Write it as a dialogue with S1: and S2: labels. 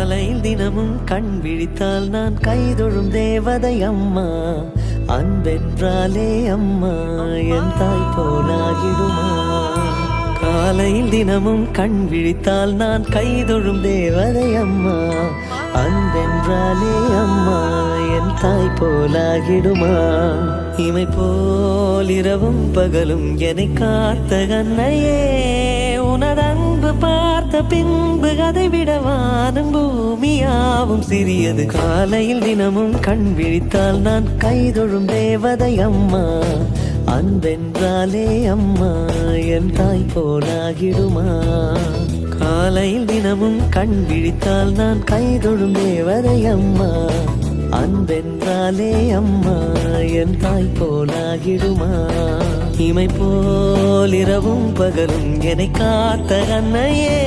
S1: காலையில் தினமும் கண் விழித்தால் நான் கைதொழும் தேவதை அம்மா. அன்பென்றாலே அம்மா என் தாய் போலாகிடுமா. காலையில் தினமும் கண் விழித்தால் நான் கைதொழும் தேவதை அம்மா. அன்பென்றாலே அம்மா என் தாய் போலாகிடுமா. இமை போல் இரவும் பகலும் என்னை காத்த கண்ணையே, உனது அன்பு பார்த்த பின்பு அதை விட வானம் பூமியாவும் சிறியது. காலையில் தினமும் கண் விழித்தால் நான் கைதொழும் தேவதை அம்மா. அன்பென்றாலே அம்மா என் தாய் போலாகிடுமா. காலையில் தினமும் கண் விழித்தால் நான் கைதொழும் தேவதை அம்மா. அன்பென்றாலே அம்மா என் தாய் போலாகிடுமா. இமை போல் இரவும் பகலும் என்னை காத்த கண்ணையே,